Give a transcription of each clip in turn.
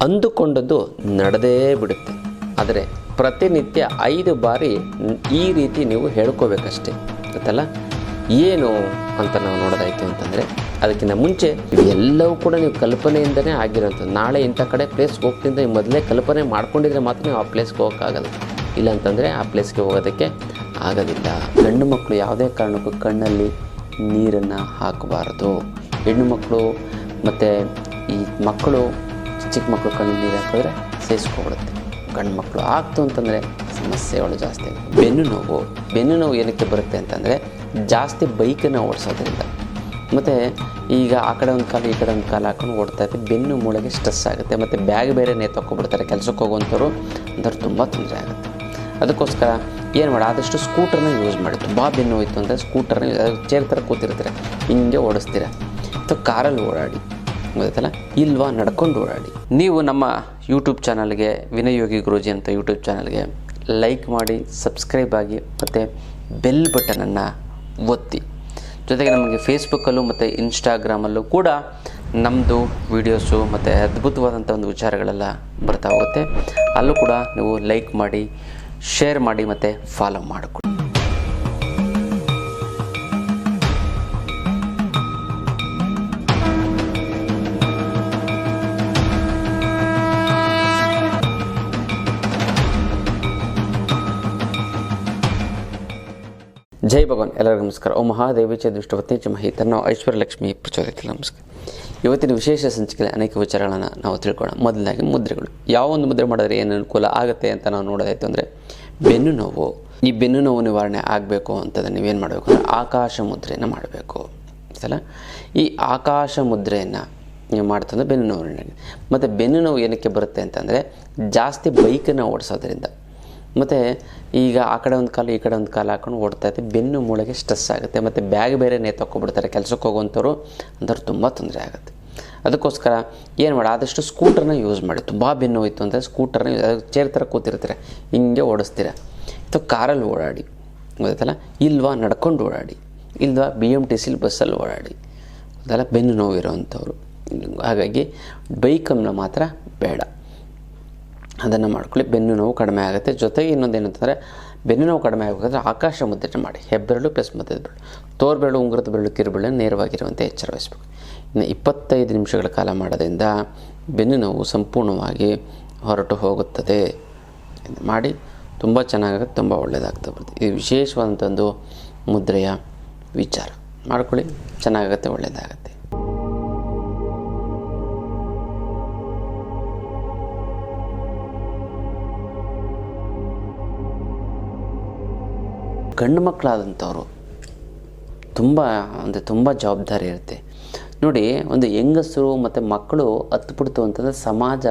ಅಂದುಕೊಂಡದ್ದು ನಡೆದೇ ಬಿಡುತ್ತೆ. ಆದರೆ ಪ್ರತಿನಿತ್ಯ 5 ಬಾರಿ ಈ ರೀತಿ ನೀವು ಹೇಳ್ಕೋಬೇಕಷ್ಟೆ, ಗೊತ್ತಲ್ಲ. ಏನು ಅಂತ ನಾವು ನೋಡೋದಾಯಿತು ಅಂತಂದರೆ, ಅದಕ್ಕಿಂತ ಮುಂಚೆ ಇವೆಲ್ಲವೂ ಕೂಡ ನೀವು ಕಲ್ಪನೆಯಿಂದನೇ ಆಗಿರೋಂಥದ್ದು. ನಾಳೆ ಇಂಥ ಕಡೆ ಪ್ಲೇಸ್ಗೆ ಹೋಗ್ತಿಂತ ನೀವು ಮೊದಲೇ ಕಲ್ಪನೆ ಮಾಡ್ಕೊಂಡಿದ್ರೆ ಮಾತ್ರ ನೀವು ಆ ಪ್ಲೇಸ್ಗೆ ಹೋಗೋಕ್ಕಾಗಲ್ಲ. ಇಲ್ಲಾಂತಂದರೆ ಆ ಪ್ಲೇಸ್ಗೆ ಹೋಗೋದಕ್ಕೆ ಆಗೋದಿಲ್ಲ. ಗಂಡು ಮಕ್ಕಳು ಯಾವುದೇ ಕಾರಣಕ್ಕೂ ಕಣ್ಣಲ್ಲಿ ನೀರನ್ನು ಹಾಕಬಾರ್ದು. ಹೆಣ್ಣು ಮಕ್ಕಳು ಮತ್ತು ಈ ಮಕ್ಕಳು, ಚಿಕ್ಕ ಮಕ್ಕಳು ಕಣ್ಣಲ್ಲಿ ನೀರು ಹಾಕಿದ್ರೆ ಸೇರಿಸ್ಕೊಬಿಡುತ್ತೆ. ಗಂಡು ಮಕ್ಕಳು ಆಗ್ತು ಅಂತಂದರೆ ಸಮಸ್ಯೆಗಳು ಜಾಸ್ತಿ ಆಗುತ್ತೆ. ಬೆನ್ನು ನೋವು ಏನಕ್ಕೆ ಬರುತ್ತೆ ಅಂತಂದರೆ, ಜಾಸ್ತಿ ಬೈಕನ್ನು ಓಡಿಸೋದ್ರಿಂದ, ಮತ್ತು ಈಗ ಆ ಕಡೆ ಒಂದು ಕಾಲು ಈ ಕಡೆ ಒಂದು ಕಾಲು ಹಾಕೊಂಡು ಓಡ್ತಾ ಇರ್ತೀವಿ, ಬೆನ್ನು ಮೂಳೆಗೆ ಸ್ಟ್ರೆಸ್ ಆಗುತ್ತೆ. ಮತ್ತು ಬ್ಯಾಗ್ ಬೇರೆ ನೇತೊಕ್ಕೊಬಿಡ್ತಾರೆ ಕೆಲಸಕ್ಕೆ ಹೋಗುವಂಥವ್ರು, ಅಂಥವ್ರು ತುಂಬ ತೊಂದರೆ ಆಗುತ್ತೆ. ಅದಕ್ಕೋಸ್ಕರ ಏನು ಮಾಡಿ, ಆದಷ್ಟು ಸ್ಕೂಟರ್ನ ಯೂಸ್ ಮಾಡಿ. ತುಂಬ ಬೆನ್ನು ಹೋಯ್ತು ಅಂದರೆ ಸ್ಕೂಟರ್ನ ಚೇರ್ ಥರ ಕೂತಿರ್ತೀರ, ಹಿಂಗೆ ಓಡಿಸ್ತೀರ. ಅಥವಾ ಕಾರಲ್ಲಿ ಓಡಾಡಿ, ಗೊತ್ತಲ್ಲ, ಇಲ್ವಾ ನಡ್ಕೊಂಡು ಓಡಾಡಿ. ನೀವು ನಮ್ಮ ಯೂಟ್ಯೂಬ್ ಚಾನಲ್ಗೆ, ವಿನಯ್ ಯೋಗಿ ಗುರೂಜಿ ಅಂತ ಯೂಟ್ಯೂಬ್ ಚಾನಲ್ಗೆ ಲೈಕ್ ಮಾಡಿ, ಸಬ್ಸ್ಕ್ರೈಬ್ ಆಗಿ, ಮತ್ತು ಬೆಲ್ ಬಟನನ್ನು ಒತ್ತಿ. ಜೊತೆಗೆ ನಮಗೆ ಫೇಸ್ಬುಕ್ಕಲ್ಲೂ ಮತ್ತು ಇನ್ಸ್ಟಾಗ್ರಾಮಲ್ಲೂ ಕೂಡ ನಮ್ಮದು ವೀಡಿಯೋಸು ಮತ್ತು ಅದ್ಭುತವಾದಂಥ ಒಂದು ವಿಚಾರಗಳೆಲ್ಲ ಬರ್ತಾ ಹೋಗುತ್ತೆ. ಅಲ್ಲೂ ಕೂಡ ನೀವು ಲೈಕ್ ಮಾಡಿ, ಶೇರ್ ಮಾಡಿ, ಮತ್ತು ಫಾಲೋ ಮಾಡಿಕೊಡಿ. ಜೈ ಭಗವಾನ್. ಎಲ್ಲರಿಗೂ ನಮಸ್ಕಾರ. ಓಂ ಮಹಾದೇವಿಚ ದುಷ್ಟವತ್ನಿ ಚ ಮಹಿ ತನ್ನೋ ಐಶ್ವರ್ಯಲಕ್ಷ್ಮಿ ಪ್ರಚೋದಿತ. ನಮಸ್ಕಾರ. ಇವತ್ತಿನ ವಿಶೇಷ ಸಂಚಿಕೆಯಲ್ಲಿ ಅನೇಕ ವಿಚಾರಗಳನ್ನು ನಾವು ತಿಳ್ಕೊಳ್ಳೋಣ. ಮೊದಲನಾಗಿ ಮುದ್ರೆಗಳು. ಯಾವ ಒಂದು ಮುದ್ರೆ ಮಾಡಿದ್ರೆ ಏನು ಅನುಕೂಲ ಆಗುತ್ತೆ ಅಂತ ನಾವು ನೋಡೋದಾಯಿತು ಅಂದರೆ, ಬೆನ್ನು ನೋವು. ಈ ಬೆನ್ನು ನೋವು ನಿವಾರಣೆ ಆಗಬೇಕು ಅಂತಂದರೆ ನೀವೇನು ಮಾಡಬೇಕು ಅಂದರೆ, ಆಕಾಶ ಮುದ್ರೆಯನ್ನು ಮಾಡಬೇಕು ಅಲ್ಲ. ಈ ಆಕಾಶ ಮುದ್ರೆಯನ್ನು ನೀವು ಮಾಡ್ತಂದ್ರೆ ಬೆನ್ನು ನೋವು. ಮತ್ತು ಬೆನ್ನು ನೋವು ಏನಕ್ಕೆ ಬರುತ್ತೆ ಅಂತಂದರೆ, ಜಾಸ್ತಿ ಬೈಕನ್ನು ಓಡಿಸೋದ್ರಿಂದ, ಮತ್ತು ಈಗ ಆ ಕಡೆ ಒಂದು ಕಾಲು ಈ ಕಡೆ ಒಂದು ಕಾಲು ಹಾಕೊಂಡು ಓಡ್ತಾ ಇರ್ತೀವಿ, ಬೆನ್ನು ಮೂಳೆಗೆ ಸ್ಟ್ರೆಸ್ ಆಗುತ್ತೆ. ಮತ್ತು ಬ್ಯಾಗ್ ಬೇರೆ ನೇತೊಕ್ಕೊಬಿಡ್ತಾರೆ ಕೆಲಸಕ್ಕೆ ಹೋಗುವಂಥವ್ರು, ಅಂಥವ್ರು ತುಂಬ ತೊಂದರೆ ಆಗುತ್ತೆ. ಅದಕ್ಕೋಸ್ಕರ ಏನು ಮಾಡಿ, ಆದಷ್ಟು ಸ್ಕೂಟರ್ನ ಯೂಸ್ ಮಾಡಿ. ತುಂಬ ಬೆನ್ನು ಹೋಯ್ತು ಅಂದರೆ ಸ್ಕೂಟರ್ನ ಚೇರ್ ಥರ ಕೂತಿರ್ತೀರ, ಹಿಂಗೆ ಓಡಿಸ್ತೀರ. ಅಥವಾ ಕಾರಲ್ಲಿ ಓಡಾಡಿ, ಗೊತ್ತಲ್ಲ, ಇಲ್ವಾ ನಡ್ಕೊಂಡು ಓಡಾಡಿ, ಇಲ್ವಾ BMTC ಬಸ್ಸಲ್ಲಿ ಓಡಾಡಿ, ಅದೆಲ್ಲ ಬೆನ್ನು ನೋವು ಇರೋವಂಥವ್ರು. ಹಾಗಾಗಿ ಬೈಕನ್ನು ಮಾತ್ರ ಬೇಡ, ಅದನ್ನು ಮಾಡ್ಕೊಳ್ಳಿ. ಬೆನ್ನು ನೋವು ಕಡಿಮೆ ಆಗುತ್ತೆ. ಜೊತೆಗೆ ಇನ್ನೊಂದು ಏನಂತಂದರೆ, ಬೆನ್ನು ನೋವು ಕಡಿಮೆ ಆಗಬೇಕಾದ್ರೆ ಆಕಾಶ ಮುದ್ರೆ ಮಾಡಿ. ಹೆಬ್ಬೆರಳು ಪ್ಲಸ್ ಮಧ್ಯದ ಬೆರಳು, ತೋರ್ಬೆರಳು, ಉಂಗುರದ ಬೆರಳು, ಕಿರುಬೆರಳು ನೇರವಾಗಿರುವಂತೆ ಎಚ್ಚರ ವಹಿಸಬೇಕು. ಇನ್ನು 25 ನಿಮಿಷಗಳ ಕಾಲ ಮಾಡೋದ್ರಿಂದ ಬೆನ್ನು ನೋವು ಸಂಪೂರ್ಣವಾಗಿ ಹೊರಟು ಹೋಗುತ್ತದೆ. ಮಾಡಿ, ತುಂಬ ಚೆನ್ನಾಗುತ್ತೆ, ತುಂಬ ಒಳ್ಳೆಯದಾಗ್ತಾ ಬರುತ್ತೆ. ಇದು ವಿಶೇಷವಾದಂಥ ಒಂದು ಮುದ್ರೆಯ ವಿಚಾರ. ಮಾಡ್ಕೊಳ್ಳಿ, ಚೆನ್ನಾಗುತ್ತೆ, ಒಳ್ಳೆಯದಾಗುತ್ತೆ. ಗಂಡು ಮಕ್ಕಳಾದಂಥವ್ರು ತುಂಬ ಜವಾಬ್ದಾರಿ ಇರುತ್ತೆ ನೋಡಿ. ಒಂದು ಹೆಂಗಸರು ಮತ್ತು ಮಕ್ಕಳು ಹತ್ಬಿಡ್ತು ಅಂತಂದರೆ ಸಮಾಜ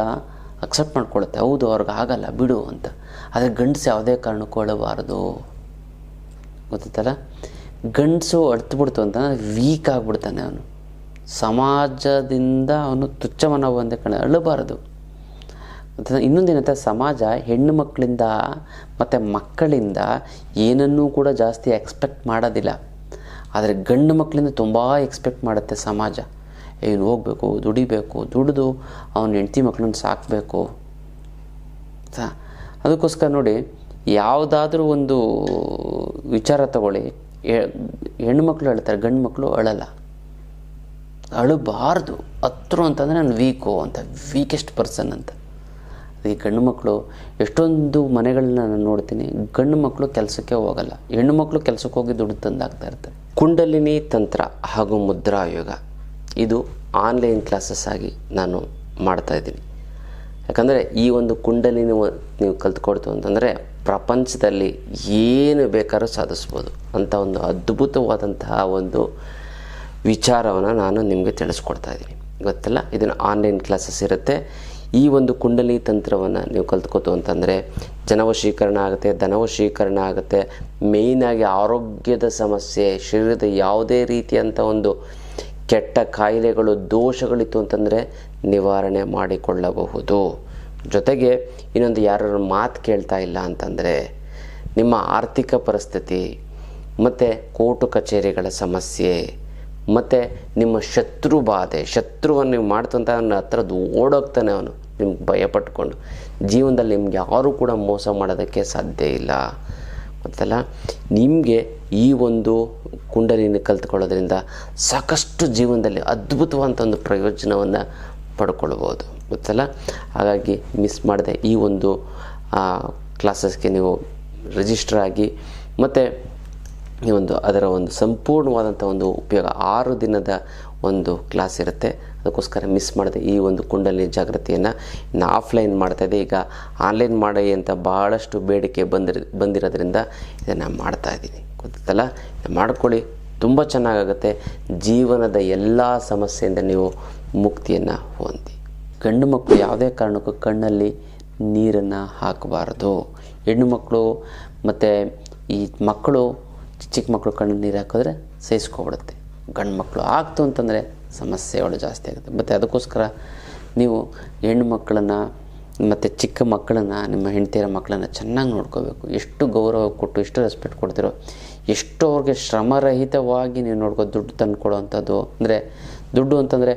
ಅಕ್ಸೆಪ್ಟ್ ಮಾಡ್ಕೊಳ್ಳುತ್ತೆ, ಹೌದು ಅವ್ರಿಗೆ ಆಗಲ್ಲ ಬಿಡು ಅಂತ. ಆದರೆ ಗಂಡಸು ಯಾವುದೇ ಕಾರಣಕ್ಕೂ ಅಳಬಾರ್ದು, ಗೊತ್ತಲ್ಲ. ಗಂಡಸು ಹತ್ಬಿಡ್ತು ಅಂತಂದರೆ ವೀಕ್ ಆಗಿಬಿಡ್ತಾನೆ ಅವನು, ಸಮಾಜದಿಂದ ಅವನು ತುಚ್ಛ ಮನೋಭಾವನೆ ಅಳಬಾರ್ದು. ಇನ್ನೊಂದೇನಂತ, ಸಮಾಜ ಹೆಣ್ಣು ಮಕ್ಕಳಿಂದ ಮತ್ತು ಮಕ್ಕಳಿಂದ ಏನನ್ನೂ ಕೂಡ ಜಾಸ್ತಿ ಎಕ್ಸ್ಪೆಕ್ಟ್ ಮಾಡೋದಿಲ್ಲ. ಆದರೆ ಗಂಡು ಮಕ್ಕಳಿಂದ ತುಂಬ ಎಕ್ಸ್ಪೆಕ್ಟ್ ಮಾಡುತ್ತೆ ಸಮಾಜ. ಏನು ಹೋಗಬೇಕು, ದುಡಿಬೇಕು, ದುಡಿದು ಅವನ ಹೆಂಡತಿ ಮಕ್ಕಳನ್ನ ಸಾಕಬೇಕು. ಅದಕ್ಕೋಸ್ಕರ ನೋಡಿ, ಯಾವುದಾದ್ರೂ ಒಂದು ವಿಚಾರ ತಗೊಳ್ಳಿ, ಹೆಣ್ಣು ಮಕ್ಕಳು ಅಳ್ತಾರೆ, ಗಂಡು ಮಕ್ಕಳು ಅಳಲ್ಲ. ಅಳಬಾರ್ದು. ಹತ್ರು ಅಂತಂದರೆ ನಾನು ವೀಕು ಅಂತ, ವೀಕೆಸ್ಟ್ ಪರ್ಸನ್ ಅಂತ. ಈ ಗಂಡು ಮಕ್ಕಳು ಎಷ್ಟೊಂದು ಮನೆಗಳನ್ನ ನಾನು ನೋಡ್ತೀನಿ, ಗಂಡು ಮಕ್ಕಳು ಕೆಲಸಕ್ಕೆ ಹೋಗಲ್ಲ, ಹೆಣ್ಣು ಮಕ್ಕಳು ಕೆಲಸಕ್ಕೆ ಹೋಗಿ ದುಡ್ಡು ತಂದಾಗ್ತಾ ಇರ್ತಾರೆ. ಕುಂಡಲಿನಿ ತಂತ್ರ ಹಾಗೂ ಮುದ್ರಾ ಯೋಗ ಇದು ಆನ್ಲೈನ್ ಕ್ಲಾಸಸ್ ಆಗಿ ನಾನು ಮಾಡ್ತಾಯಿದ್ದೀನಿ. ಯಾಕಂದರೆ ಈ ಒಂದು ಕುಂಡಲಿನಿ ನೀವು ಕಲ್ತ್ಕೊಡ್ತು ಅಂತಂದರೆ ಪ್ರಪಂಚದಲ್ಲಿ ಏನು ಬೇಕಾದ್ರೂ ಸಾಧಿಸ್ಬೋದು ಅಂತ ಒಂದು ಅದ್ಭುತವಾದಂತಹ ಒಂದು ವಿಚಾರವನ್ನು ನಾನು ನಿಮಗೆ ತಿಳಿಸ್ಕೊಡ್ತಾ ಇದ್ದೀನಿ, ಗೊತ್ತಲ್ಲ. ಇದನ್ನು ಆನ್ಲೈನ್ ಕ್ಲಾಸಸ್ ಇರುತ್ತೆ. ಈ ಒಂದು ಕುಂಡಲಿ ತಂತ್ರವನ್ನು ನೀವು ಕಲ್ತ್ಕೋತು ಅಂತಂದರೆ ಜನವಶೀಕರಣ ಆಗುತ್ತೆ, ಧನವಶೀಕರಣ ಆಗುತ್ತೆ. ಮೇಯ್ನಾಗಿ ಆರೋಗ್ಯದ ಸಮಸ್ಯೆ, ಶರೀರದ ಯಾವುದೇ ರೀತಿಯಂಥ ಒಂದು ಕೆಟ್ಟ ಕಾಯಿಲೆಗಳು, ದೋಷಗಳಿತ್ತು ಅಂತಂದರೆ ನಿವಾರಣೆ ಮಾಡಿಕೊಳ್ಳಬಹುದು. ಜೊತೆಗೆ ಇನ್ನೊಂದು, ಯಾರು ಮಾತು ಕೇಳ್ತಾ ಇಲ್ಲ ಅಂತಂದರೆ ನಿಮ್ಮ ಆರ್ಥಿಕ ಪರಿಸ್ಥಿತಿ ಮತ್ತು ಕೋರ್ಟು ಕಚೇರಿಗಳ ಸಮಸ್ಯೆ ಮತ್ತು ನಿಮ್ಮ ಶತ್ರು ಬಾಧೆ, ಶತ್ರುವನ್ನು ನೀವು ಮಾಡ್ತಂತ ಅವನ ಹತ್ರದ್ದು ಓಡೋಗ್ತಾನೆ ಅವನು, ನಿಮ್ಗೆ ಭಯಪಟ್ಕೊಂಡು. ಜೀವನದಲ್ಲಿ ನಿಮ್ಗೆ ಯಾರೂ ಕೂಡ ಮೋಸ ಮಾಡೋದಕ್ಕೆ ಸಾಧ್ಯ ಇಲ್ಲ. ಗೊತ್ತಲ್ಲ, ನಿಮಗೆ ಈ ಒಂದು ಕುಂಡಲಿನಿ ಕಲ್ತ್ಕೊಳ್ಳೋದ್ರಿಂದ ಸಾಕಷ್ಟು ಜೀವನದಲ್ಲಿ ಅದ್ಭುತವಾದಂಥ ಒಂದು ಪ್ರಯೋಜನವನ್ನು ಪಡ್ಕೊಳ್ಬೋದು. ಗೊತ್ತಲ್ಲ, ಹಾಗಾಗಿ ಮಿಸ್ ಮಾಡದೆ ಈ ಒಂದು ಕ್ಲಾಸಸ್ಗೆ ನೀವು ರಿಜಿಸ್ಟರ್ ಆಗಿ, ಮತ್ತು ಈ ಒಂದು ಅದರ ಒಂದು ಸಂಪೂರ್ಣವಾದಂಥ ಒಂದು ಉಪಯೋಗ 6 ದಿನದ ಒಂದು ಕ್ಲಾಸ್ ಇರುತ್ತೆ. ಅದಕ್ಕೋಸ್ಕರ ಮಿಸ್ ಮಾಡದೆ ಈ ಒಂದು ಕುಂಡಲಿನಿ ಜಾಗೃತಿಯನ್ನು ಇನ್ನು ಆಫ್ಲೈನ್ ಮಾಡ್ತಾಯಿದ್ದೆ. ಈಗ ಆನ್ಲೈನ್ ಮಾಡಿ ಅಂತ ಭಾಳಷ್ಟು ಬೇಡಿಕೆ ಬಂದಿರೋದ್ರಿಂದ ಇದನ್ನು ಮಾಡ್ತಾಯಿದ್ದೀನಿ. ಗೊತ್ತಲ್ಲ, ಮಾಡ್ಕೊಳ್ಳಿ, ತುಂಬ ಚೆನ್ನಾಗಾಗುತ್ತೆ. ಜೀವನದ ಎಲ್ಲ ಸಮಸ್ಯೆಯಿಂದ ನೀವು ಮುಕ್ತಿಯನ್ನು ಹೊಂದಿ. ಗಂಡು ಮಕ್ಕಳು ಯಾವುದೇ ಕಾರಣಕ್ಕೂ ಕಣ್ಣಲ್ಲಿ ನೀರನ್ನು ಹಾಕಬಾರ್ದು. ಹೆಣ್ಣು ಮಕ್ಕಳು ಮತ್ತು ಈ ಮಕ್ಕಳು ಚಿಕ್ಕ ಮಕ್ಕಳು ಕಣ್ಣಲ್ಲಿ ನೀರು ಹಾಕಿದ್ರೆ ಸಹಿಸ್ಕೊಬಿಡುತ್ತೆ. ಗಂಡು ಮಕ್ಕಳು ಆಗ್ತು ಅಂತಂದರೆ ಸಮಸ್ಯೆಗಳು ಜಾಸ್ತಿ ಆಗುತ್ತೆ. ಮತ್ತು ಅದಕ್ಕೋಸ್ಕರ ನೀವು ಹೆಣ್ಣು ಮಕ್ಕಳನ್ನು ಮತ್ತು ಚಿಕ್ಕ ಮಕ್ಕಳನ್ನು, ನಿಮ್ಮ ಹೆಂಡತಿಯರ ಮಕ್ಕಳನ್ನು ಚೆನ್ನಾಗಿ ನೋಡ್ಕೋಬೇಕು. ಎಷ್ಟು ಗೌರವ ಕೊಟ್ಟು, ಎಷ್ಟು ರೆಸ್ಪೆಕ್ಟ್ ಕೊಡ್ತಿರೋ, ಎಷ್ಟು ಅವ್ರಿಗೆ ಶ್ರಮರಹಿತವಾಗಿ ನೀವು ದುಡ್ಡು ತಂದು ಕೊಡೋವಂಥದ್ದು. ಅಂದರೆ ದುಡ್ಡು ಅಂತಂದರೆ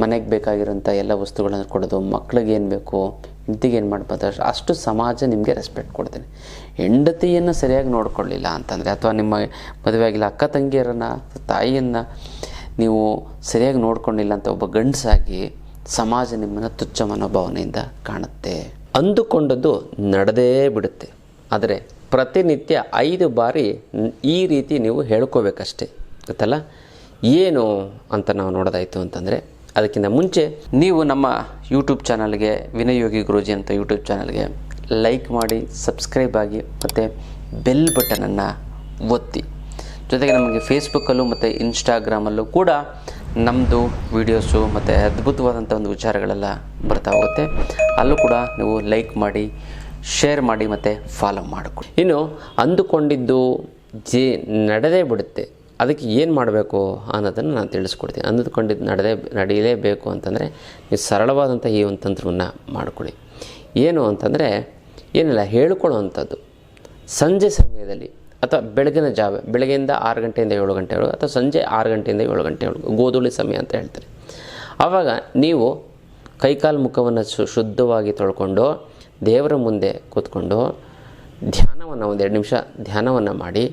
ಮನೆಗೆ ಬೇಕಾಗಿರೋಂಥ ಎಲ್ಲ ವಸ್ತುಗಳನ್ನು ಕೊಡೋದು, ಮಕ್ಳಿಗೆ ಏನು ಬೇಕು, ಹೆಂಡತಿಗೆ ಏನು ಮಾಡ್ಬೋದು, ಅಷ್ಟು ಸಮಾಜ ನಿಮಗೆ ರೆಸ್ಪೆಕ್ಟ್ ಕೊಡ್ತೀನಿ. ಹೆಂಡತಿಯನ್ನು ಸರಿಯಾಗಿ ನೋಡ್ಕೊಳ್ಳಿಲ್ಲ ಅಂತಂದರೆ, ಅಥವಾ ನಿಮ್ಮ ಮದುವೆ ಆಗಿಲ್ಲ ಅಕ್ಕ ತಂಗಿಯರನ್ನು, ತಾಯಿಯನ್ನು ನೀವು ಸರಿಯಾಗಿ ನೋಡ್ಕೊಂಡಿಲ್ಲ ಅಂತ ಒಬ್ಬ ಗಂಡಸಾಗಿ ಸಮಾಜ ನಿಮ್ಮನ್ನು ತುಚ್ಛ ಮನೋಭಾವನೆಯಿಂದ ಕಾಣುತ್ತೆ. ಅಂದುಕೊಂಡದ್ದು ನಡೆದೇ ಬಿಡುತ್ತೆ. ಆದರೆ ಪ್ರತಿನಿತ್ಯ 5 ಬಾರಿ ಈ ರೀತಿ ನೀವು ಹೇಳ್ಕೋಬೇಕಷ್ಟೆ. ಗೊತ್ತಲ್ಲ, ಏನು ಅಂತ ನಾವು ನೋಡೋದಾಯಿತು ಅಂತಂದರೆ, ಅದಕ್ಕಿಂತ ಮುಂಚೆ ನೀವು ನಮ್ಮ ಯೂಟ್ಯೂಬ್ ಚಾನಲ್ಗೆ, ವಿನಯ್ ಯೋಗಿ ಗುರೂಜಿ ಅಂತ ಯೂಟ್ಯೂಬ್ ಚಾನಲ್ಗೆ ಲೈಕ್ ಮಾಡಿ, ಸಬ್ಸ್ಕ್ರೈಬ್ ಆಗಿ, ಮತ್ತು ಬೆಲ್ ಬಟನನ್ನು ಒತ್ತಿ. ಜೊತೆಗೆ ನಮಗೆ ಫೇಸ್ಬುಕ್ಕಲ್ಲೂ ಮತ್ತು ಇನ್ಸ್ಟಾಗ್ರಾಮಲ್ಲೂ ಕೂಡ ನಮ್ಮದು ವೀಡಿಯೋಸು ಮತ್ತು ಅದ್ಭುತವಾದಂಥ ಒಂದು ವಿಚಾರಗಳೆಲ್ಲ ಬರ್ತಾ ಹೋಗುತ್ತೆ. ಅಲ್ಲೂ ಕೂಡ ನೀವು ಲೈಕ್ ಮಾಡಿ, ಶೇರ್ ಮಾಡಿ, ಮತ್ತು ಫಾಲೋ ಮಾಡಿಕೊಡಿ. ಇನ್ನು ಅಂದುಕೊಂಡಿದ್ದು ನಡೆದೇ ಬಿಡುತ್ತೆ. ಅದಕ್ಕೆ ಏನು ಮಾಡಬೇಕು ಅನ್ನೋದನ್ನು ನಾನು ತಿಳಿಸ್ಕೊಡ್ತೀನಿ. ಅಂದುಕೊಂಡಿದ್ದು ನಡೆಯಲೇಬೇಕು ಅಂತಂದರೆ ನೀವು ಸರಳವಾದಂಥ ಈ ಒಂದು ತಂತ್ರವನ್ನು ಮಾಡಿಕೊಳ್ಳಿ. ಏನು ಅಂತಂದರೆ ಏನಿಲ್ಲ, ಹೇಳ್ಕೊಳ್ಳೋವಂಥದ್ದು ಸಂಜೆ ಸಮಯದಲ್ಲಿ ಅಥವಾ ಬೆಳಗಿನ ಜಾವ, ಬೆಳಗ್ಗೆಯಿಂದ 6 ಗಂಟೆಯಿಂದ 7 ಗಂಟೆವರೆಗೂ, ಅಥವಾ ಸಂಜೆ 6 ಗಂಟೆಯಿಂದ 7 ಗಂಟೆವರೆಗೂ ಗೋಧೂಳಿ ಸಮಯ ಅಂತ ಹೇಳ್ತಾರೆ. ಆವಾಗ ನೀವು ಕೈಕಾಲು ಮುಖವನ್ನು ಶುದ್ಧವಾಗಿ ತೊಳ್ಕೊಂಡು ದೇವರ ಮುಂದೆ ಕೂತ್ಕೊಂಡು ಧ್ಯಾನವನ್ನು 1-2 ನಿಮಿಷ ಧ್ಯಾನವನ್ನು ಮಾಡಿ,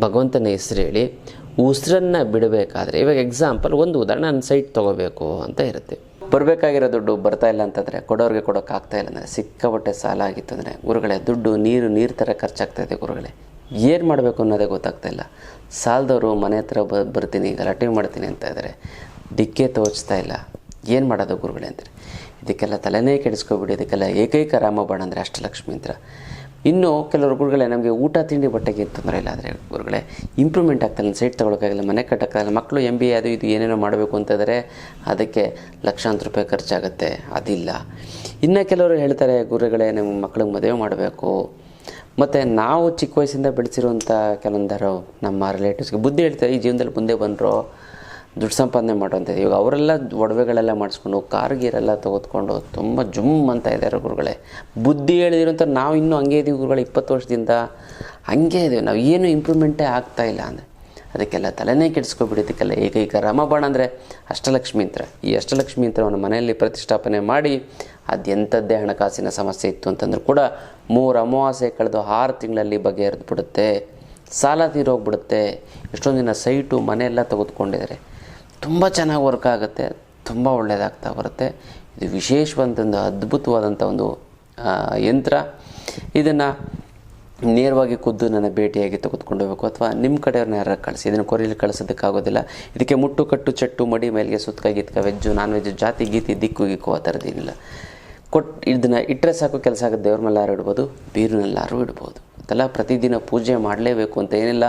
ಭಗವಂತನ ಹೆಸರು ಹೇಳಿ ಉಸಿರನ್ನು ಬಿಡಬೇಕಾದ್ರೆ, ಇವಾಗ ಎಕ್ಸಾಂಪಲ್ ಒಂದು ಉದಾಹರಣೆ, ನಾನು ಸೈಟ್ ತೊಗೋಬೇಕು ಅಂತ ಇರುತ್ತೆ. ಬರಬೇಕಾಗಿರೋ ದುಡ್ಡು ಬರ್ತಾ ಇಲ್ಲ ಅಂತಂದರೆ, ಕೊಡೋರಿಗೆ ಕೊಡೋಕ್ಕಾಗ್ತಾ ಇಲ್ಲ ಅಂದರೆ, ಸಿಕ್ಕಾಪಟ್ಟೆ ಸಾಲ ಆಗಿತ್ತು ಅಂದರೆ, ಗುರುಗಳೇ ದುಡ್ಡು ನೀರು ಥರ ಖರ್ಚಾಗ್ತಾಯಿದೆ ಗುರುಗಳೇ, ಏನು ಮಾಡಬೇಕು ಅನ್ನೋದೇ ಗೊತ್ತಾಗ್ತಾ ಇಲ್ಲ. ಸಾಲದವರು ಮನೆ ಹತ್ರ ಬರ್ತೀನಿ, ಗಲಾಟೆ ಮಾಡ್ತೀನಿ ಅಂತ ಇದ್ದಾರೆ, ದಿಕ್ಕೇ ತೋಚ್ತಾ ಇಲ್ಲ, ಏನು ಮಾಡೋದು ಗುರುಗಳೇ ಅಂತಾರೆ. ಇದಕ್ಕೆಲ್ಲ ತಲೆನೇ ಕೆಡಿಸ್ಕೊಬಿಡಿ. ಇದಕ್ಕೆಲ್ಲ ಏಕೈಕ ರಾಮಬಾಣ ಅಂದರೆ ಅಷ್ಟಲಕ್ಷ್ಮಿ ಯಂತ್ರ. ಇನ್ನು ಕೆಲವರು ಗುರುಗಳೇ ನಮಗೆ ಊಟ ತಿಂಡಿ ಬಟ್ಟೆಗೆ ತೊಂದರೆ ಇಲ್ಲ, ಆದರೆ ಗುರುಗಳೇ ಇಂಪ್ರೂವ್ಮೆಂಟ್ ಆಗ್ತಾಯಿಲ್ಲ, ಸೈಟ್ ತೊಗೊಳಕ್ಕಾಗಿಲ್ಲ, ಮನೆ ಕಟ್ಟೋಕ್ಕಾಗಿಲ್ಲ, ಮಕ್ಕಳು MBA ಅದು ಇದು ಏನೇನೋ ಮಾಡಬೇಕು ಅಂತಂದರೆ ಅದಕ್ಕೆ ಲಕ್ಷಾಂತರ ರೂಪಾಯಿ ಖರ್ಚಾಗುತ್ತೆ, ಅದಿಲ್ಲ. ಇನ್ನು ಕೆಲವರು ಹೇಳ್ತಾರೆ, ಗುರುಗಳೇ ನಮ್ಮ ಮಕ್ಕಳಿಗೆ ಮದುವೆ ಮಾಡಬೇಕು, ಮತ್ತು ನಾವು ಚಿಕ್ಕ ವಯಸ್ಸಿಂದ ಬೆಳೆಸಿರುವಂಥ ಕೆಲವೊಂದರ ನಮ್ಮ ರಿಲೇಟಿವ್ಸ್ಗೆ ಬುದ್ಧಿ ಹೇಳ್ತಾರೆ, ಈ ಜೀವನದಲ್ಲಿ ಮುಂದೆ ಬಂದರು ದುಡ್ಡು ಸಂಪಾದನೆ ಮಾಡೋಂಥದ್ದು. ಇವಾಗ ಅವರೆಲ್ಲ ಒಡವೆಗಳೆಲ್ಲ ಮಾಡಿಸ್ಕೊಂಡು, ಕಾರ್ ಗೀರೆಲ್ಲ ತೆಗೆದುಕೊಂಡು ತುಂಬ ಜುಮ್ ಅಂತ ಇದ್ದಾರೆ ಗುರುಗಳೇ. ಬುದ್ಧಿ ಹೇಳಿದಿರೋಂಥ ನಾವು ಇನ್ನೂ ಹಂಗೆ ಇದ್ದೀವಿ ಗುರುಗಳೇ, 20 ವರ್ಷದಿಂದ ಹಂಗೆ ಇದ್ದೀವಿ ನಾವು, ಏನು ಇಂಪ್ರೂವ್ಮೆಂಟೇ ಆಗ್ತಾಯಿಲ್ಲ ಅಂದರೆ ಅದಕ್ಕೆಲ್ಲ ತಲೆನೇ ಕೆಡಿಸ್ಕೊಬಿಡಿ. ಇದಕ್ಕೆಲ್ಲ ಏಕೈಕ ರಾಮಬಾಣ ಅಂದರೆ ಅಷ್ಟಲಕ್ಷ್ಮಿ ಯಂತ್ರ. ಈ ಅಷ್ಟಲಕ್ಷ್ಮಿ ಯಂತ್ರವನ್ನು ಮನೆಯಲ್ಲಿ ಪ್ರತಿಷ್ಠಾಪನೆ ಮಾಡಿ, ಅದೆಂಥದ್ದೇ ಹಣಕಾಸಿನ ಸಮಸ್ಯೆ ಇತ್ತು ಅಂತಂದ್ರೂ ಕೂಡ 3 ಅಮಾವಾಸ್ಯೆ ಕಳೆದು 6 ತಿಂಗಳಲ್ಲಿ ಬಗೆಹರಿದು ಬಿಡುತ್ತೆ, ಸಾಲ ತೀರೋಗ್ಬಿಡುತ್ತೆ. ಎಷ್ಟೊಂದು ದಿನ ಸೈಟು ಮನೆಯೆಲ್ಲ ತೆಗೆದುಕೊಂಡಿದ್ದಾರೆ, ತುಂಬ ಚೆನ್ನಾಗಿ ವರ್ಕ್ ಆಗುತ್ತೆ, ತುಂಬ ಒಳ್ಳೆಯದಾಗ್ತಾ ಬರುತ್ತೆ. ಇದು ವಿಶೇಷವಾದಂಥ ಅದ್ಭುತವಾದಂಥ ಒಂದು ಯಂತ್ರ. ಇದನ್ನು ನೇರವಾಗಿ ಖುದ್ದು ನನ್ನ ಭೇಟಿಯಾಗಿ ತೆಗೆದುಕೊಂಡು ಹೋಗಬೇಕು, ಅಥವಾ ನಿಮ್ಮ ಕಡೆಯವ್ರನ್ನ ಯಾರು ಕಳಿಸಿ. ಇದನ್ನು ಕೊರಿಯಲ್ಲಿ ಕಳಿಸೋದಕ್ಕಾಗೋದಿಲ್ಲ. ಇದಕ್ಕೆ ಮುಟ್ಟು ಕಟ್ಟು ಚಟ್ಟು ಮಡಿ ಮೇಲಿಗೆ ಸುತ್ತಕ ಗಿತ್ಕ ವೆಜ್ಜು ನಾನ್ ವೆಜ್ಜು ಜಾತಿ ಗೀತಿ ದಿಕ್ಕು ಗಿಕ್ಕು ಆ ಥರದ್ದೇನಿಲ್ಲ. ಇದನ್ನು ಇಟ್ಟರೆ ಸಾಕು, ಕೆಲಸ ಆಗುತ್ತೆ. ದೇವ್ರ ಮೇಲಾರು ಇಡ್ಬೋದು, ಬೀರಿನಲ್ಲಾರು ಇಡ್ಬೋದು. ಅದೆಲ್ಲ ಪ್ರತಿದಿನ ಪೂಜೆ ಮಾಡಲೇಬೇಕು ಅಂತ ಏನಿಲ್ಲ.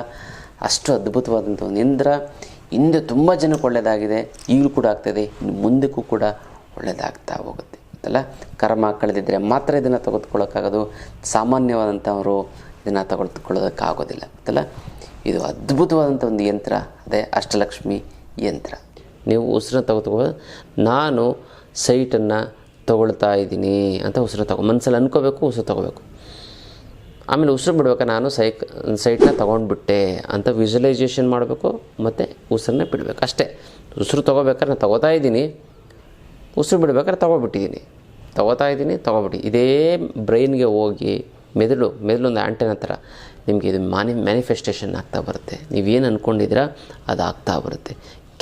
ಅಷ್ಟು ಅದ್ಭುತವಾದಂಥ ಒಂದು ಯಂತ್ರ. ಹಿಂದೆ ತುಂಬ ಜನಕ್ಕೆ ಒಳ್ಳೆಯದಾಗಿದೆ, ಈಗಲೂ ಕೂಡ ಆಗ್ತಾಯಿದೆ, ಇನ್ನು ಮುಂದಕ್ಕೂ ಕೂಡ ಒಳ್ಳೆಯದಾಗ್ತಾ ಹೋಗುತ್ತೆ. ಅಲ್ಲ, ಕರ್ಮ ಕಳೆದಿದ್ದರೆ ಮಾತ್ರ ಇದನ್ನು ತೆಗೆದುಕೊಳ್ಳೋಕ್ಕಾಗೋದು. ಸಾಮಾನ್ಯವಾದಂಥವರು ಇದನ್ನು ತೆಗೆದುಕೊಳ್ಳೋದಕ್ಕಾಗೋದಿಲ್ಲ. ಅಲ್ಲ, ಇದು ಅದ್ಭುತವಾದಂಥ ಒಂದು ಯಂತ್ರ, ಅದೇ ಅಷ್ಟಲಕ್ಷ್ಮಿ ಯಂತ್ರ. ನೀವು ಉಸಿರನ್ನು ತೆಗೆದುಕೊಳ್ಳೋದು, ನಾನು ಸೈಟನ್ನು ತೊಗೊಳ್ತಾ ಇದ್ದೀನಿ ಅಂತ ಉಸಿರು ಮನಸ್ಸಲ್ಲಿ ಅನ್ಕೋಬೇಕು, ಉಸಿರು ತೊಗೋಬೇಕು. ಆಮೇಲೆ ಉಸಿರು ಬಿಡ್ಬೇಕಾದ್ರೆ ನಾನು ಸೈಟ್ನ ತೊಗೊಂಡ್ಬಿಟ್ಟೆ ಅಂತ ವಿಜುವಲೈಸೇಷನ್ ಮಾಡಬೇಕು, ಮತ್ತು ಉಸಿರನ್ನ ಬಿಡಬೇಕು ಅಷ್ಟೇ. ಉಸಿರು ತೊಗೋಬೇಕಾದ್ರೆ ನಾನು ತೊಗೋತಾ ಇದ್ದೀನಿ, ಉಸಿರು ಬಿಡ್ಬೇಕಾದ್ರೆ ತೊಗೊಬಿಟ್ಟಿದ್ದೀನಿ. ತೊಗೋತಾ ಇದ್ದೀನಿ ತೊಗೊಬಿಡಿ. ಇದೇ ಬ್ರೈನ್ಗೆ ಹೋಗಿ ಮೆದುಳೊಂದು ಆ್ಯಂಟೆನ ಥರ ನಿಮಗೆ ಇದು ಮ್ಯಾನಿಫೆಸ್ಟೇಷನ್ ಆಗ್ತಾ ಬರುತ್ತೆ. ನೀವೇನು ಅಂದ್ಕೊಂಡಿದ್ದೀರಾ ಅದು ಆಗ್ತಾ ಬರುತ್ತೆ.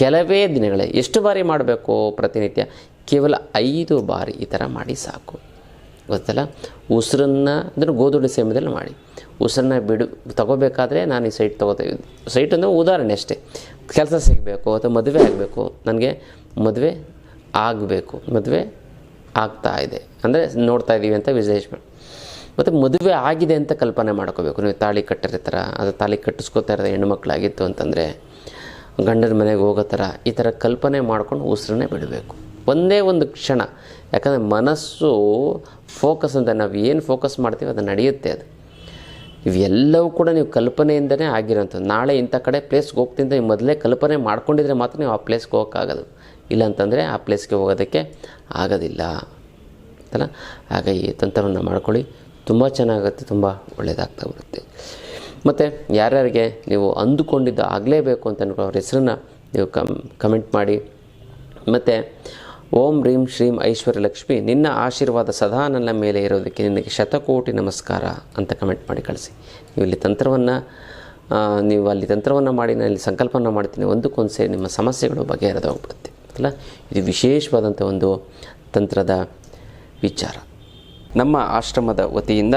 ಕೆಲವೇ ದಿನಗಳೇ. ಎಷ್ಟು ಬಾರಿ ಮಾಡಬೇಕು ಪ್ರತಿನಿತ್ಯ? ಕೇವಲ 5 ಬಾರಿ ಈ ಥರ ಮಾಡಿ ಸಾಕು. ಗೊತ್ತಲ್ಲ? ಉಸಿರನ್ನು ಅಂದರೆ ಗೋಧೂಳಿ ಸಮಯದಲ್ಲಿ ಮಾಡಿ. ಉಸಿರನ್ನ ತಗೋಬೇಕಾದ್ರೆ ನಾನು ಈ ಸೈಟ್ ತೊಗೋತೀವಿ. ಸೈಟ್ ಅಂದರೆ ಉದಾಹರಣೆ ಅಷ್ಟೇ. ಕೆಲಸ ಸಿಗಬೇಕು ಅಥವಾ ಮದುವೆ ಆಗಬೇಕು, ನನಗೆ ಮದುವೆ ಆಗಬೇಕು, ಮದುವೆ ಆಗ್ತಾ ಇದೆ ಅಂದರೆ ನೋಡ್ತಾ ಇದ್ದೀವಿ ಅಂತ ವಿಶ್ಲೇಷಣೆ. ಮತ್ತು ಮದುವೆ ಆಗಿದೆ ಅಂತ ಕಲ್ಪನೆ ಮಾಡ್ಕೋಬೇಕು. ನೀವು ತಾಳಿ ಕಟ್ಟಿರ್ತಾರ, ಅದು ತಾಳಿ ಕಟ್ಟಿಸ್ಕೋತಾ ಇರೋದು ಹೆಣ್ಣುಮಕ್ಕಳಾಗಿತ್ತು ಅಂತಂದರೆ ಗಂಡನ ಮನೆಗೆ ಹೋಗೋ ಥರ ಈ ಥರ ಕಲ್ಪನೆ ಮಾಡ್ಕೊಂಡು ಉಸಿರನ್ನೇ ಬಿಡಬೇಕು ಒಂದೇ ಒಂದು ಕ್ಷಣ. ಯಾಕಂದರೆ ಮನಸ್ಸು ಫೋಕಸ್ ಅಂತ ನಾವು ಏನು ಫೋಕಸ್ ಮಾಡ್ತೀವಿ ಅದು ನಡೆಯುತ್ತೆ. ಅದು ಇವೆಲ್ಲವೂ ಕೂಡ ನೀವು ಕಲ್ಪನೆಯಿಂದನೇ ಆಗಿರೋಂಥದ್ದು. ನಾಳೆ ಇಂಥ ಕಡೆ ಪ್ಲೇಸ್ಗೆ ಹೋಗ್ತೀನಿ ನೀವು ಮೊದಲೇ ಕಲ್ಪನೆ ಮಾಡ್ಕೊಂಡಿದ್ರೆ ಮಾತ್ರ ನೀವು ಆ ಪ್ಲೇಸ್ಗೆ ಹೋಗೋಕ್ಕಾಗೋದು. ಇಲ್ಲಾಂತಂದರೆ ಆ ಪ್ಲೇಸ್ಗೆ ಹೋಗೋದಕ್ಕೆ ಆಗೋದಿಲ್ಲ ಅಲ್ಲ. ಹಾಗೆ ಈ ತಂತ್ರವನ್ನು ಮಾಡ್ಕೊಳ್ಳಿ, ತುಂಬ ಚೆನ್ನಾಗುತ್ತೆ, ತುಂಬ ಒಳ್ಳೆಯದಾಗ್ತಾ ಬರುತ್ತೆ. ಮತ್ತು ಯಾರ್ಯಾರಿಗೆ ನೀವು ಅಂದುಕೊಂಡಿದ್ದು ಆಗಲೇಬೇಕು ಅಂತ ಅನ್ಕೊಳ್ಳೋ ಅವ್ರ ಹೆಸರನ್ನು ನೀವು ಕಮೆಂಟ್ ಮಾಡಿ. ಮತ್ತು ಓಂ ರೀಂ ಶ್ರೀಂ ಐಶ್ವರ್ಯಲಕ್ಷ್ಮಿ ನಿನ್ನ ಆಶೀರ್ವಾದ ಸದಾ ನನ್ನ ಮೇಲೆ ಇರೋದಕ್ಕೆ ನಿನಗೆ ಶತಕೋಟಿ ನಮಸ್ಕಾರ ಅಂತ ಕಮೆಂಟ್ ಮಾಡಿ ಕಳಿಸಿ. ನೀವು ಇಲ್ಲಿ ತಂತ್ರವನ್ನು ಮಾಡಿ ನಾನು ಇಲ್ಲಿ ಸಂಕಲ್ಪನ ಮಾಡ್ತೀನಿ, ಒಂದಕ್ಕೊಂದು ಸೇರಿ ನಿಮ್ಮ ಸಮಸ್ಯೆಗಳು ಬಗೆಹರಿದು ಹೋಗ್ಬಿಡುತ್ತೆ ಅಲ್ಲ. ಇದು ವಿಶೇಷವಾದಂಥ ಒಂದು ತಂತ್ರದ ವಿಚಾರ. ನಮ್ಮ ಆಶ್ರಮದ ವತಿಯಿಂದ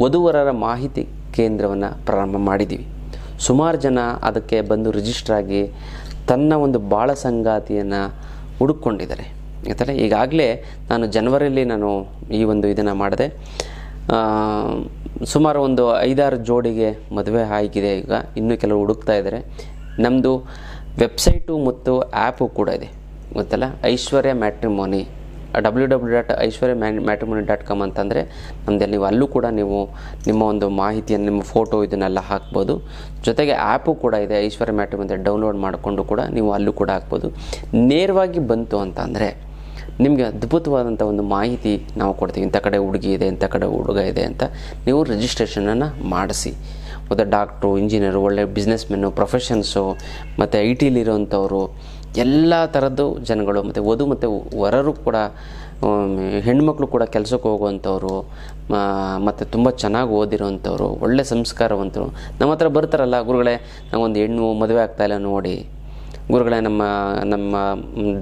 ವಧುವರರ ಮಾಹಿತಿ ಕೇಂದ್ರವನ್ನು ಪ್ರಾರಂಭ ಮಾಡಿದ್ದೀವಿ. ಸುಮಾರು ಜನ ಅದಕ್ಕೆ ಬಂದು ರಿಜಿಸ್ಟರ್ ಆಗಿ ತನ್ನ ಒಂದು ಬಾಳ ಸಂಗಾತಿಯನ್ನು ಹುಡುಕೊಂಡಿದ್ದಾರೆ ಆಯ್ತಲ್ಲ. ಈಗಾಗಲೇ ನಾನು ಜನವರಿಯಲ್ಲಿ ಈ ಒಂದು ಇದನ್ನು ಮಾಡಿದೆ. ಸುಮಾರು ಒಂದು 5-6 ಜೋಡಿಗೆ ಮದುವೆ ಆಗಿದೆ. ಈಗ ಇನ್ನೂ ಕೆಲವರು ಹುಡುಕ್ತಾ ಇದ್ದಾರೆ. ನಮ್ಮದು ವೆಬ್ಸೈಟು ಮತ್ತು ಆ್ಯಪು ಕೂಡ ಇದೆ ಗೊತ್ತಲ್ಲ, ಐಶ್ವರ್ಯ ಮ್ಯಾಟ್ರಿಮೋನಿ www.aishwaryamatrimony.com ಅಂತಂದರೆ ನಮ್ಮದಲ್ಲಿ ನೀವು ಅಲ್ಲೂ ಕೂಡ ನೀವು ನಿಮ್ಮ ಒಂದು ಮಾಹಿತಿಯನ್ನು, ನಿಮ್ಮ ಫೋಟೋ ಇದನ್ನೆಲ್ಲ ಹಾಕ್ಬೋದು. ಜೊತೆಗೆ ಆ್ಯಪು ಕೂಡ ಇದೆ, ಐಶ್ವರ್ಯ ಮ್ಯಾಟ್ರಿಮೋನಿ ಡೌನ್ಲೋಡ್ ಮಾಡಿಕೊಂಡು ಕೂಡ ನೀವು ಅಲ್ಲೂ ಕೂಡ ಹಾಕ್ಬೋದು. ನೇರವಾಗಿ ಬಂತು ಅಂತ ಅಂದರೆ ನಿಮಗೆ ಅದ್ಭುತವಾದಂಥ ಒಂದು ಮಾಹಿತಿ ನಾವು ಕೊಡ್ತೀವಿ. ಇಂಥ ಕಡೆ ಹುಡುಗಿ ಇದೆ, ಇಂಥ ಕಡೆ ಹುಡುಗ ಇದೆ ಅಂತ ನೀವು ರಿಜಿಸ್ಟ್ರೇಷನನ್ನು ಮಾಡಿಸಿ. ಮತ್ತು ಡಾಕ್ಟ್ರು, ಇಂಜಿನಿಯರು, ಒಳ್ಳೆ ಬಿಸ್ನೆಸ್ಮೆನ್ನು, ಪ್ರೊಫೆಷನ್ಸು ಮತ್ತು ಐ ಟಿಲಿರೋಂಥವ್ರು ಎಲ್ಲ ಥರದ್ದು ಜನಗಳು, ಮತ್ತು ವಧು ಮತ್ತು ವರರು ಕೂಡ, ಹೆಣ್ಮಕ್ಳು ಕೂಡ ಕೆಲಸಕ್ಕೆ ಹೋಗುವಂಥವ್ರು, ಮತ್ತು ತುಂಬ ಚೆನ್ನಾಗಿ ಓದಿರೋವಂಥವ್ರು, ಒಳ್ಳೆ ಸಂಸ್ಕಾರವಂತರು ನಮ್ಮ ಹತ್ರ ಬರ್ತಾರಲ್ಲ. ಗುರುಗಳೇ ನಂಗೊಂದು ಹೆಣ್ಣು ಮದುವೆ ಆಗ್ತಾಯಿಲ್ಲ ನೋಡಿ, ಗುರುಗಳೇ ನಮ್ಮ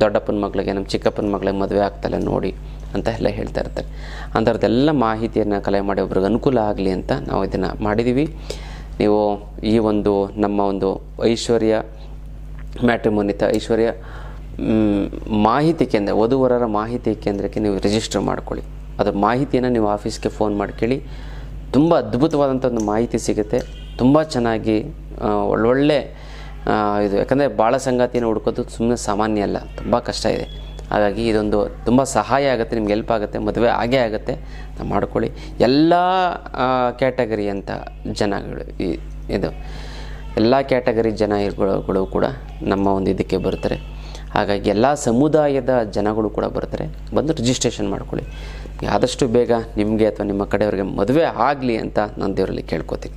ದೊಡ್ಡಪ್ಪನ ಮಗಳಿಗೆ, ನಮ್ಮ ಚಿಕ್ಕಪ್ಪನ ಮಗಳಿಗೆ ಮದುವೆ ಆಗ್ತಾಯಿಲ್ಲ ನೋಡಿ ಅಂತ ಎಲ್ಲ ಹೇಳ್ತಾ ಇರ್ತಾರೆ. ಅಂಥವ್ರದ್ದೆಲ್ಲ ಮಾಹಿತಿಯನ್ನು ಕಲೆ ಮಾಡಿ ಒಬ್ರಿಗೆ ಅನುಕೂಲ ಆಗಲಿ ಅಂತ ನಾವು ಇದನ್ನು ಮಾಡಿದ್ದೀವಿ. ನೀವು ಈ ಒಂದು ನಮ್ಮ ಒಂದು ಐಶ್ವರ್ಯ ಮ್ಯಾಟ್ರಿಮೋನಿ ಐಶ್ವರ್ಯ ಮಾಹಿತಿ ಕೇಂದ್ರ, ವಧುವರರ ಮಾಹಿತಿ ಕೇಂದ್ರಕ್ಕೆ ನೀವು ರಿಜಿಸ್ಟರ್ ಮಾಡ್ಕೊಳ್ಳಿ. ಅದರ ಮಾಹಿತಿಯನ್ನು ನೀವು ಆಫೀಸ್ಗೆ ಫೋನ್ ಮಾಡಿ ಕೇಳಿ. ತುಂಬ ಅದ್ಭುತವಾದಂಥ ಒಂದು ಮಾಹಿತಿ ಸಿಗುತ್ತೆ. ತುಂಬ ಚೆನ್ನಾಗಿ ಒಳ್ಳೊಳ್ಳೆ ಇದು, ಯಾಕಂದರೆ ಭಾಳ ಸಂಗಾತಿಯನ್ನು ಹುಡ್ಕೋದು ಸುಮ್ಮನೆ ಸಾಮಾನ್ಯ ಅಲ್ಲ, ತುಂಬ ಕಷ್ಟ ಇದೆ. ಹಾಗಾಗಿ ಇದೊಂದು ತುಂಬ ಸಹಾಯ ಆಗುತ್ತೆ, ನಿಮ್ಗೆ ಹೆಲ್ಪ್ ಆಗುತ್ತೆ, ಮದುವೆ ಆಗೇ ಆಗುತ್ತೆ. ಮಾಡ್ಕೊಳ್ಳಿ. ಎಲ್ಲ ಕ್ಯಾಟಗರಿ ಅಂತ ಜನಗಳು ಇದು ಎಲ್ಲ ಕ್ಯಾಟಗರಿ ಜನಗಳು ಕೂಡ ನಮ್ಮ ಒಂದು ಇದಕ್ಕೆ ಬರ್ತಾರೆ. ಹಾಗಾಗಿ ಎಲ್ಲ ಸಮುದಾಯದ ಜನಗಳು ಕೂಡ ಬರ್ತಾರೆ. ಬಂದು ರಿಜಿಸ್ಟ್ರೇಷನ್ ಮಾಡ್ಕೊಳ್ಳಿ. ಆದಷ್ಟು ಬೇಗ ನಿಮಗೆ ಅಥವಾ ನಿಮ್ಮ ಕಡೆಯವರಿಗೆ ಮದುವೆ ಆಗಲಿ ಅಂತ ನಾನು ದೇವರಲ್ಲಿ ಕೇಳ್ಕೊತೀನಿ.